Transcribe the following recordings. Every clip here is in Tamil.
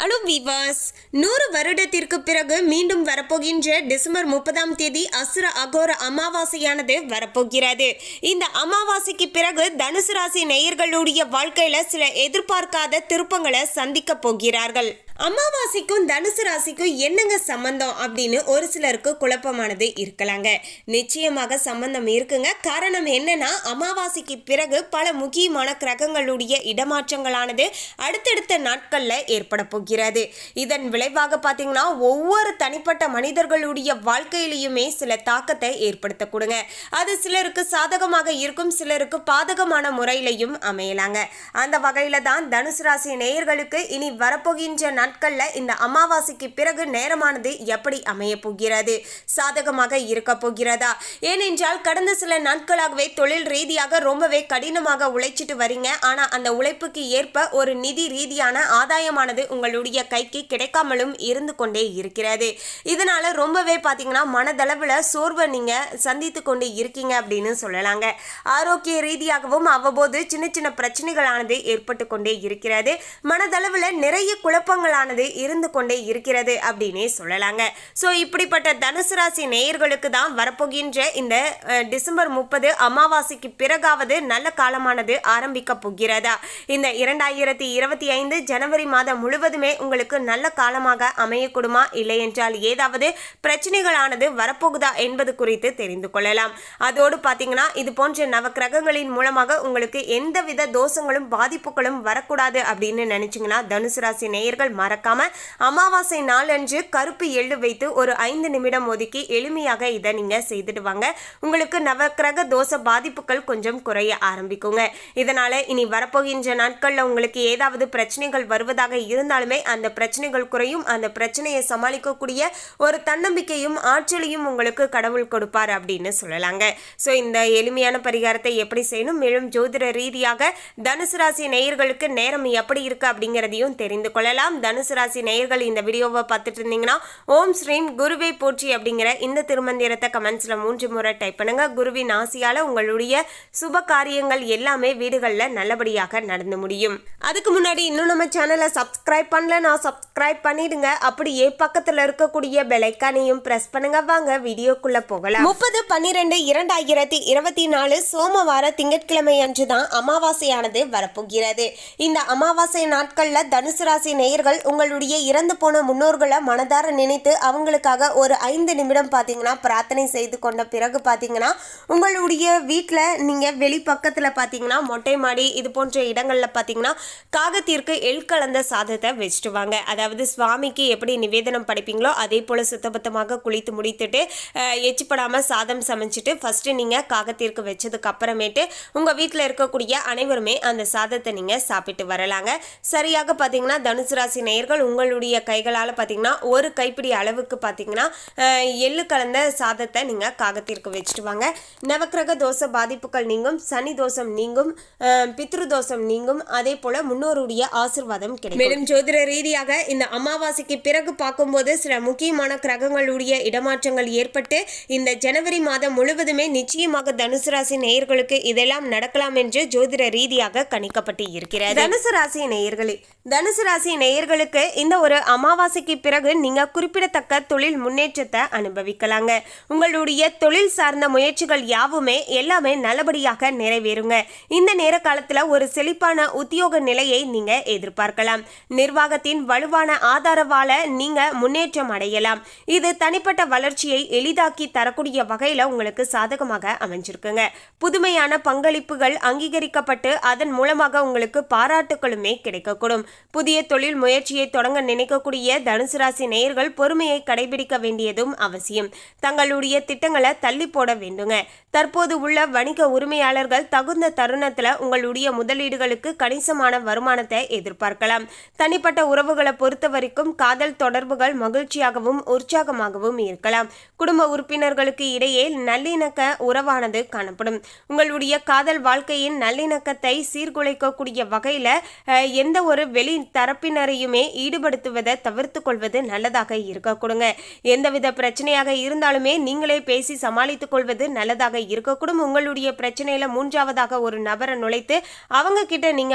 ஹலோ வீவர்ஸ், 100 வருடத்திற்கு பிறகு மீண்டும் வரப்போகின்ற டிசம்பர் 30ஆம் தேதி அசுர அகோர அமாவாசையானது வரப்போகிறது. இந்த அமாவாசைக்கு பிறகு தனுசு ராசி நேயர்களுடைய வாழ்க்கையில சில எதிர்பார்க்காத திருப்பங்களை சந்திக்க போகிறார்கள். அமாவாசைக்கும் தனுசு ராசிக்கும் என்னங்க சம்பந்தம் அப்படின்னு ஒரு சிலருக்கு குழப்பமானது இருக்கலாங்க. நிச்சயமாக சம்பந்தம் இருக்குங்க. காரணம் என்னன்னா, அமாவாசைக்கு பிறகு பல முக்கியமான கிரகங்களுடைய இடமாற்றங்களானது அடுத்தடுத்த நாட்கள்ல ஏற்பட போகிறது. இதன் விளைவாக பார்த்தீங்கன்னா, ஒவ்வொரு தனிப்பட்ட மனிதர்களுடைய வாழ்க்கையிலையுமே சில தாக்கத்தை ஏற்படுத்தக்கூடுங்க. அது சிலருக்கு சாதகமாக இருக்கும், சிலருக்கு பாதகமான முறையிலையும் அமையலாங்க. அந்த வகையில தான் தனுசு ராசி நேயர்களுக்கு இனி வரப்போகின்ற நாட்கள்ல இந்த அமாவாசைக்கு பிறகு நேரமானது எப்படி அமைய போகிறது, சாதகமாக இருக்க போகிறதா? ஏனென்றால் கடந்த சில நாட்களாகவே தொழில் ரீதியாக ரொம்பவே கடினமாக உழைச்சிட்டு வரீங்க. ஆனா அந்த உழைப்புக்கு ஏற்ப ஒரு நிதி ரீதியான ஆதாயமானது உங்களுடைய கைக்கு கிடைக்காமலும் இருந்து கொண்டே இருக்கிறது. இதனால ரொம்பவே பாத்தீங்கன்னா மனதளவுல சோர்வை நீங்க சந்தித்து கொண்டு இருக்கீங்க அப்படின்னு சொல்லலாங்க. ஆரோக்கிய ரீதியாகவும் அவ்வப்போது சின்ன சின்ன பிரச்சனைகளானது ஏற்பட்டு கொண்டே இருக்கிறது. மனதளவுல நிறைய குழப்பங்களானது இருந்து கொண்டே இருக்கிறது அப்படின்னே சொல்லலாங்க. ஸோ இப்படிப்பட்ட தனுசு ராசி நேயர்களுக்கு தான் வரப்போகின்ற இந்த டிசம்பர் 30 அமாவாசைக்கு பிறகாவது நல்ல காலமானது ஆரம்பிக்க போகிறதா? இந்த 2025 ஜனவரி மாதம் முழுவதுமே உங்களுக்கு நல்ல காலமாக அமையக்கூடுமா, இல்லை என்றால் ஏதாவது பிரச்சனைகளானது வரப்போகுதா என்பது குறித்து தெரிந்து கொள்ளலாம். அதோடு பார்த்தீங்கன்னா, இது போன்ற நவக்கிரகங்களின் மூலமாக உங்களுக்கு எந்தவித தோஷங்களும் பாதிப்புகளும் வரக்கூடாது அப்படின்னு நினைச்சிங்கன்னா, தனுசு ராசி நேயர்கள் மறக்காம அமாவாசை நாளன்று கருப்பு எள்ளு வைத்து ஒரு 5 நிமிடம் ஒதுக்கி எளிமையாக இதை நீங்க செய்துட்டு வாங்க. உங்களுக்கு நவக்கிரக தோஷ பாதிப்புகள் கொஞ்சம் குறைய ஆரம்பிக்குங்க. இதனால இனி வரப்போகின்ற நாட்கள்ல உங்களுக்கு ஏதாவது பிரச்சனைகள் வருவதாக இருந்தாலுமே அந்த பிரச்சனைகள் குறையும். அந்த பிரச்சனையை சமாளிக்கக்கூடிய ஒரு தன்னம்பிக்கையும் ஆற்றலையும் உங்களுக்கு கடவுள் கொடுப்பார் அப்படின்னு சொல்லலாங்க. ஸோ இந்த எளிமையான பரிகாரத்தை எப்படி செய்யணும், மேலும் ஜோதிட ரீதியாக தனுசு ராசி நேயர்களுக்கு நேரம் எப்படி இருக்கு அப்படிங்கிறதையும் தெரிந்து கொள்ளலாம். தனுசு ராசி நேயர்கள் இந்த வீடியோவை பார்த்துட்டு இருந்தீங்கன்னா, ஓம் ஸ்ரீம் குருவே போற்றி அப்படிங்கிற இந்த திருமந்திரத்தை கமெண்ட்ஸ்ல 3 முறை டைப் பண்ணுங்க. குருவின் ஆசியால உங்களுடைய சுப காரியங்கள் எல்லாமே வீடுகளில் நல்லபடியாக நடந்து முடியும். அதுக்கு முன்னாடி இன்னும் நம்ம சேனலை சப்ஸ்கிரைப் பண்ணல, நான் சப்ஸ்கிரைப் பண்ணிடுங்க. அப்படியே பக்கத்துல இருக்கக்கூடிய பெல் ஐகானையும் பிரஸ் பண்ணுங்க. வாங்க வீடியோக்குள்ள போகலாம். 30/12/2024 சோமவார திங்கட்கிழமை அன்று தான் அமாவாசையானது வரப்போகிறது. இந்த அமாவாசை நாட்கள்ல தனுசு ராசி நேயர்கள் உங்களுடைய இறந்து போன முன்னோர்களை மனதார நினைத்து அவங்களுக்காக ஒரு 5 நிமிடம் பார்த்தீங்கன்னா பிரார்த்தனை செய்து கொண்ட பிறகு பார்த்தீங்கன்னா, உங்களுடைய வீட்டில் நீங்கள் வெளி பக்கத்தில் பார்த்தீங்கன்னா மொட்டை மாடி இது போன்ற இடங்களில் பார்த்தீங்கன்னா காகத்திற்கு எள் கலந்த சாதத்தை வச்சுட்டு வாங்க. அதாவது சுவாமிக்கு எப்படி நிவேதனம் படைப்பீங்களோ அதே போல் சுத்தபத்தமாக குளித்து முடித்துட்டு எச்சிப்படாமல் சாதம் சமைச்சிட்டு ஃபஸ்ட்டு நீங்கள் காகத்திற்கு வச்சதுக்கு அப்புறமேட்டு உங்கள் வீட்டில் இருக்கக்கூடிய அனைவருமே அந்த சாதத்தை நீங்கள் சாப்பிட்டு வரலாங்க. சரியாக பார்த்தீங்கன்னா தனுசு ராசி நேயர்கள் உங்களுடைய கைகளால் பார்த்தீங்கன்னா ஒரு கைப்பிடி அளவுக்கு பார்த்தீங்கன்னா எள்ளு கலந்த சாதத்தை நீங்கள் காகத்திற்கு வச்சுட்டு வாங்க. நவக்கிரக தோஷ பாதிப்புகள் நீங்கும், சனி தோஷம் நீங்கும், பித்ரு தோஷம் நீங்கும், அதே போல முன்னோருடைய ஆசிர்வாதம் கிடைக்கும். மேலும் ஜோதிட ரீதியாக இந்த அமாவாசைக்கு பிறகு பார்க்கும்போது சில முக்கியமான கிரகங்களுடைய இடமாற்றங்கள் ஏற்பட்டு இந்த ஜனவரி மாதம் முழுவதுமே நிச்சயமாக தனுசு ராசி நேயர்களுக்கு இதெல்லாம் நடக்கலாம் என்று ஜோதிட ரீதியாக கணிக்கப்பட்டு இருக்கிறது. தனுசு ராசி நேயர்களே, தனுசு ராசி நேயர்களுக்கு இந்த ஒரு அமாவாசைக்கு பிறகு நீங்க குறிப்பிடத்தக்க தொழில் முன்னேற்றத்தை அனுபவிக்கலாங்க. உங்களுடைய தொழில் சார்ந்த முயற்சிகள் யாவுமே எல்லாமே நல்லபடியாக நிறைவேறுங்க. இந்த நேர காலத்துல ஒரு செழிப்பான உத்தியோக நிலையை நீங்க எதிர்பார்க்கலாம். நிர்வாகத்தின் வலுவான ஆதரவால நீங்க முன்னேற்றம் அடையலாம். இது தனிப்பட்ட வளர்ச்சியை எளிதாக்கி தரக்கூடிய வகையில உங்களுக்கு சாதகமாக அமைஞ்சிருக்குங்க. புதுமையான பங்களிப்புகள் அங்கீகரிக்கப்பட்டு அதன் மூலமாக உங்களுக்கு பாராட்டுகளுமே கிடைக்கக்கூடும். புதிய தொழில் முயற்சியை தொடங்க நினைக்கக்கூடிய தனுசு ராசி நேயர்கள் பொறுமையை கடைபிடிக்க வேண்டியதும் அவசியம். தங்களுடைய திட்டங்களை தள்ளி போட வேண்டுங்க. தற்போது உள்ள வணிக உரிமையாளர்கள் தகுந்த தருணத்துல உங்களுடைய முதலீடுகளுக்கு கணிசமான வருமானத்தை எதிர்பார்க்கலாம். தனிப்பட்ட உறவுகளை பொறுத்த வரைக்கும் காதல் தொடர்புகள் மகிழ்ச்சியாகவும் உற்சாகமாகவும் இருக்கலாம். குடும்ப உறுப்பினர்களுக்கு இடையே நல்லிணக்க உறவானது காணப்படும். உங்களுடைய காதல் வாழ்க்கையின் நல்லிணக்கத்தை சீர்குலைக்கக்கூடிய வகையில எந்த ஒரு வெளி தரப்பினரையுமே ஈடுபடுத்துவதை தவிர்த்து கொள்வது நல்லதாக இருக்க கொடுங்க. எந்தவித பிரச்சனையாக இருந்தாலுமே நீங்களே பேசி சமாளித்துக் கொள்வது நல்லதாக இருக்கக்கூடும். உங்களுடைய பிரச்சனையில மூன்றாவதாக ஒரு நபரை நுழைத்து அவங்க கிட்ட நீங்க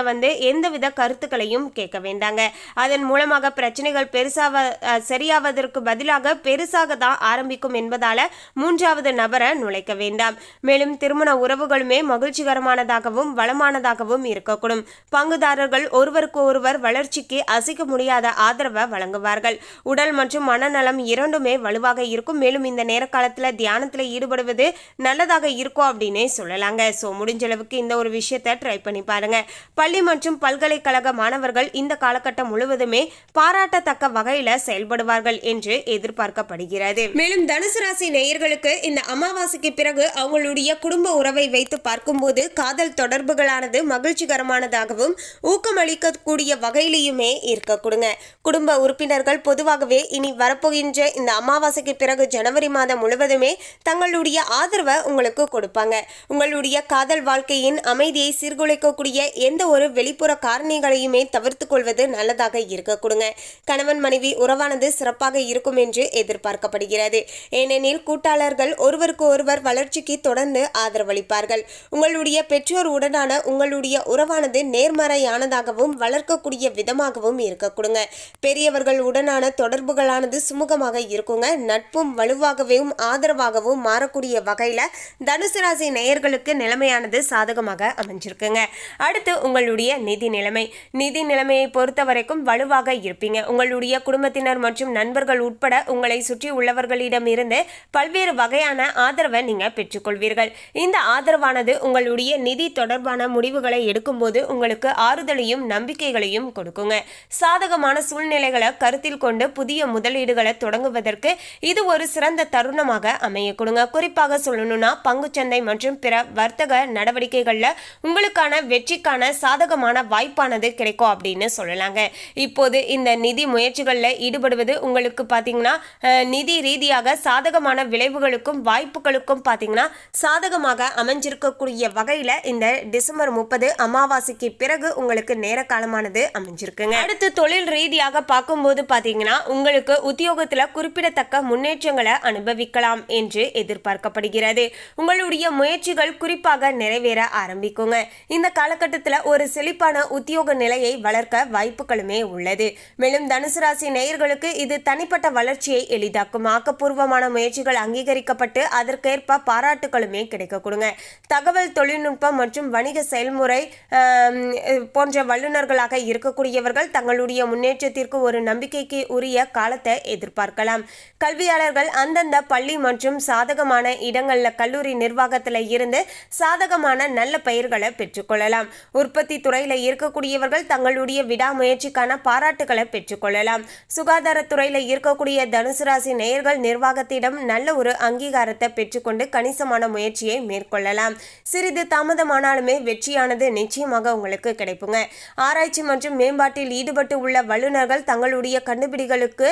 எந்தவித கருத்துக்களையும் கேட்க வேண்டாங்க. அதன் மூலமாக நிச்சயமாக பிரச்சனைகள் சரியாவதற்கு பதிலாக பெருசாக தான் ஆரம்பிக்கும் என்பதால மூன்றாவது நபரை நுழைக்க வேண்டாம். மேலும் திருமண உறவுகளுமே மகிழ்ச்சிகரமானதாகவும் வளமானதாகவும் இருக்கக்கூடும். பங்குதாரர்கள் ஒருவருக்கு ஒருவர் வளர்ச்சிக்கு அசைக்க முடியாத ஆதரவை வழங்குவார்கள். உடல் மற்றும் மனநலம் இரண்டுமே வலுவாக இருக்கும். மேலும் இந்த நேர காலத்துல தியானத்துல ஈடுபடுவது நல்லதாக இருக்கும் அப்படின்னே சொல்லலாங்க. ஸோ முடிஞ்ச அளவுக்கு இந்த ஒரு விஷயத்தை ட்ரை பண்ணி பாருங்க. பள்ளி மற்றும் பல்கலைக்கழக மாணவர்கள் இந்த காலகட்டம் முழுவதுமே பாராட்டத்தக்க வகையில செயல்படுவார்கள் என்று எதிர்பார்க்கப்படுகிறது. மேலும் தனுசு ராசி நேயர்களுக்கு இந்த அமாவாசைக்கு பிறகு அவங்களுடைய குடும்ப உறவை வைத்து பார்க்கும்போது காதல் தொடர்புகளானது மகிழ்ச்சிகரமானதாகவும் ஊக்கமளிக்கக்கூடிய வகையிலையுமே இருக்கக்கூடுங்க. குடும்ப உறுப்பினர்கள் பொதுவாகவே இனி வரப்போகின்ற இந்த அமாவாசைக்கு பிறகு ஜனவரி மாதம் முழுவதுமே தங்களுடைய ஆதரவை உங்களுக்கு கொடுப்பாங்க. உங்களுடைய காதல் வாழ்க்கையின் அமைதியை சீர்குலைக்கக்கூடிய எந்த ஒரு வெளிப்புற காரணிகளையுமே தவிர்த்து கொள்வது நல்லதாக இருக்கக்கூடுங்க. கணவன் மனைவி உறவானது சிறப்பாக இருக்கும் என்று எதிர்பார்க்கப்படுகிறது. ஏனெனில் கூட்டாளர்கள் ஒருவருக்கு ஒருவர் வளர்ச்சிக்கு தொடர்ந்து ஆதரவளிப்பார்கள். உங்களுடைய பெற்றோர் உடனான உங்களுடைய உறவானது நேர்மறையானதாகவும் வளர்க்கக்கூடிய விதமாகவும் இருக்கக்கூடுங்க. பெரியவர்கள் உடனான தொடர்புகளானது சுமூகமாக இருக்குங்க. நட்பும் வலுவாகவும் ஆதரவாகவும் மாறக்கூடிய வகையில தனுசு ராசி நேயர்களுக்கு நிலைமையானது சாதகமாக அமைஞ்சிருக்குங்க. அடுத்து உங்களுடைய நிதி நிலைமையை பொறுத்த வரைக்கும் வலுவாக இருப்பீங்க. உங்களுடைய குடும்பத்தினர் மற்றும் நண்பர்கள் உட்பட உங்களை சுற்றி உள்ளவர்களிடம் இருந்து பல்வேறு வகையான ஆதரவை நீங்க பெற்றுக்கொள்வீர்கள். இந்த ஆதரவானது உங்களுடைய நிதி தொடர்பான முடிவுகளை எடுக்கும்போது உங்களுக்கு ஆறுதலையும் நம்பிக்கைகளையும் கொடுக்குங்க. சாதகமான சூழ்நிலைகளை கருத்தில் கொண்டு புதிய முதலீடுகளை தொடங்குவதற்கு இது ஒரு சிறந்த தருணமாக அமைய கொடுங்க. குறிப்பாக சொல்லணும்னா பங்குச்சந்தை மற்றும் பிற வர்த்தக நடவடிக்கைகள்ல உங்களுக்கான வெற்றிக்கான சாதகமான வாய்ப்பானது கிடைக்கும் அப்படின்னு சொல்லலாங்க. இப்போது இந்த நிதி முயற்சிகளில் ஈடுபடுவது உங்களுக்கு பார்த்தீங்கன்னா நிதி ரீதியாக சாதகமான விளைவுகளுக்கும் வாய்ப்புகளுக்கும் பார்த்தீங்கன்னா சாதகமாக அமைஞ்சிருக்கக்கூடிய வகையில் இந்த டிசம்பர் 30 அமாவாசைக்கு பிறகு உங்களுக்கு நேர காலமானது அமைஞ்சிருக்குங்க. அடுத்து தொழில் ரீதியாக பார்க்கும்போது பார்த்தீங்கன்னா உங்களுக்கு உத்தியோகத்தில் குறிப்பிடத்தக்க முன்னேற்றங்களை அனுபவிக்கலாம் என்று எதிர்பார்க்கப்படுகிறது. உங்களுடைய முயற்சிகள் குறிப்பாக நிறைவேற ஆரம்பிக்குங்க. இந்த காலகட்டத்தில் ஒரு செழிப்பான உத்தியோக நிலையை வளர்க்க வாய்ப்புகளுமே உள்ளது. மேலும் தனுசு ராசி நேயர்களுக்கு இது தனிப்பட்ட வளர்ச்சியை எளிதாக்கும். ஆக்கப்பூர்வமான முயற்சிகள் அங்கீகரிக்கப்பட்டு அதற்கேற்ப பாராட்டுகளுமே கிடைக்க கொடுங்க. தகவல் தொழில்நுட்பம் மற்றும் வணிக செயல்முறை போன்ற வல்லுநர்களாக இருக்கக்கூடியவர்கள் தங்களுடைய முன்னேற்றத்திற்கு ஒரு நம்பிக்கைக்கு உரிய காலத்தை எதிர்பார்க்கலாம். கல்வியாளர்கள் அந்தந்த பள்ளி மற்றும் சாதகமான இடங்கள்ல கல்லூரி நிர்வாகத்தில் இருந்து சாதகமான நல்ல பெயர்களை பெற்றுக்கொள்ளலாம். உற்பத்தி துறையில இருக்கக்கூடியவர்கள் தங்களுடைய விடாமுயற்சிக்கான பாராட்டுகளை பெற்றுக்கொள்ளலாம். சுகாதாரத்துறையில இருக்கக்கூடிய தனுசு ராசி நேயர்கள் நிர்வாகத்திடம் நல்ல ஒரு அங்கீகாரத்தை பெற்றுக்கொண்டு கணிசமான முயற்சியை மேற்கொள்ளலாம். சிறிது தாமதமானாலுமே வெற்றியானது நிச்சயமாக உங்களுக்கு கிடைக்குங்க. ஆராய்ச்சி மற்றும் மேம்பாட்டில் ஈடுபட்டு உள்ள வல்லுநர்கள் தங்களுடைய கண்டுபிடிகளுக்கு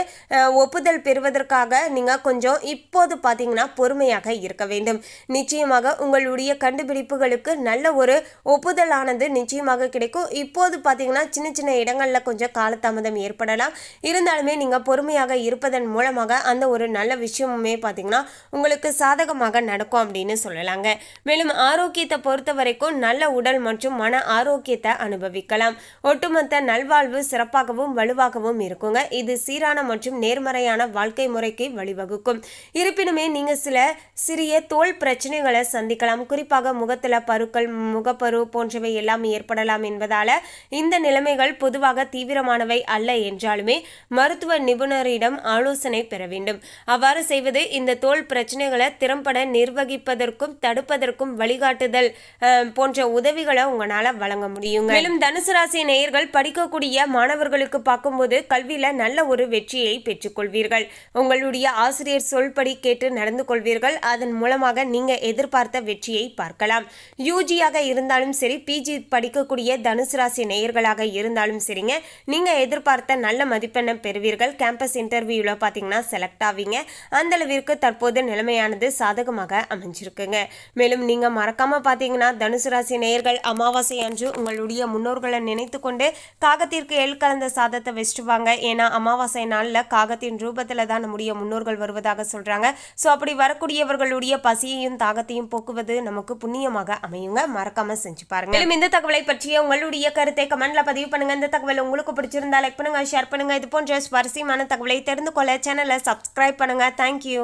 ஒப்புதல் பெறுவதற்காக நீங்க கொஞ்சம் இப்போது பார்த்தீங்கன்னா பொறுமையாக இருக்க வேண்டும். நிச்சயமாக உங்களுடைய கண்டுபிடிப்புகளுக்கு நல்ல ஒரு ஒப்புதலானது நிச்சயமாக கிடைக்கும். இப்போது பார்த்தீங்கன்னா சின்ன சின்ன இடங்கள்ல கொஞ்சம் காலதாமதம் ஏற்படலாம். இருந்தாலுமே நீங்க பொறுமையாக இருப்பதன் மூலமாக அந்த ஒரு நல்ல விஷயமுமே பார்த்தீங்கன்னா உங்களுக்கு சாதகமாக நடக்கும் அப்படின்னு சொல்லலாங்க. மேலும் ஆரோக்கியத்தை பொறுத்த வரைக்கும் நல்ல உடல் மற்றும் மன ஆரோக்கியத்தை அனுபவிக்கலாம். ஒட்டுமொத்த நல்வாழ்வு சிறப்பாகவும் வலுவாகவும் இருக்குங்க. இது சீரான மற்றும் நேர்மறையான வாழ்க்கை முறைக்கு வழிவகுக்கும். இருப்பினுமே நீங்க சில சிறிய தோல் பிரச்சனைகளை சந்திக்கலாம். குறிப்பாக முகத்துல பருக்கள், முகப்பரு போன்றவை எல்லாம் ஏற்படலாம் என்பதால இந்த நிலைமைகள் பொதுவாக தீவிரமானவை அல்ல என்றாலுமே மருத்துவ நிபுணரிடம் ஆலோசனை பெற வேண்டும். அவ்வாறு செய்வது இந்த தோல் பிரச்சனைகளை திறம்பட நிர்வகிப்பதற்கும் தடுப்பதற்கும் வழிகாட்டுதல் போன்ற உதவிகளை உங்களால வழங்க முடியும். மேலும் தனுசு ராசி நேயர்கள் படிக்கக்கூடிய மாணவர்களுக்கு பார்க்கும்போது கல்வியில நல்ல ஒரு வெற்றியை பெற்றுக்கொள்வீர்கள். உங்களுடைய ஆசிரியர் சொல்படி கேட்டு நடந்து கொள்வீர்கள். அதன் மூலமாக நீங்க எதிர்பார்த்த வெற்றியை பார்க்கலாம். யூஜியாக இருந்தாலும் சரி, பிஜி படிக்கக்கூடிய தனுசு ராசி நேயர்களாக இருந்தாலும் சரிங்க, நீங்க எதிர்பார்த்த நல்ல மதிப்பெண்ணை பெறுவீர்கள். கேம்பஸ் இன்டர்வியூல பாத்தீங்கன்னா செலக்ட் ஆவீங்க. அந்த அளவிற்கு தற்போது நிலைமையானது சாதகமாக அமைஞ்சிருக்குங்க. மேலும் நீங்க மறக்காம பாத்தீங்கன்னா தனுசு ராசி நேயர்கள் அமாவாசை அன்று உங்களுடைய முன்னோர்களை நினைத்து கொண்டு காகத்திற்கு எள் கலந்த சாதத்தை வச்சுட்டு வாங்க. ஏன்னா அமாவாசை நாள்ல காகத்தின் ரூபத்துல தான் நம்முடைய முன்னோர்கள் வருவதாக சொல்றாங்க. ஸோ அப்படி வரக்கூடியவர்களுடைய பசியையும் தாகத்தையும் போக்குவது நமக்கு புண்ணியமாக அமையுங்க. மறக்காம செஞ்சு பாருங்க. மேலும் இந்த தகவலை பற்றிய உங்களுடைய கருத்தை கமெண்ட்ல பதிவு பண்ணுங்க. இந்த தகவல் உங்களுக்கு பிடிச்சிருந்தா லைக் பண்ணுங்க, ஷேர் பண்ணுங்க. இது போன்ற சுவாரஸ்யமான தகவலை தெரிந்து கொள்ள சேனலை சப்ஸ்கிரைப் பண்ணுங்க. தேங்க்யூ.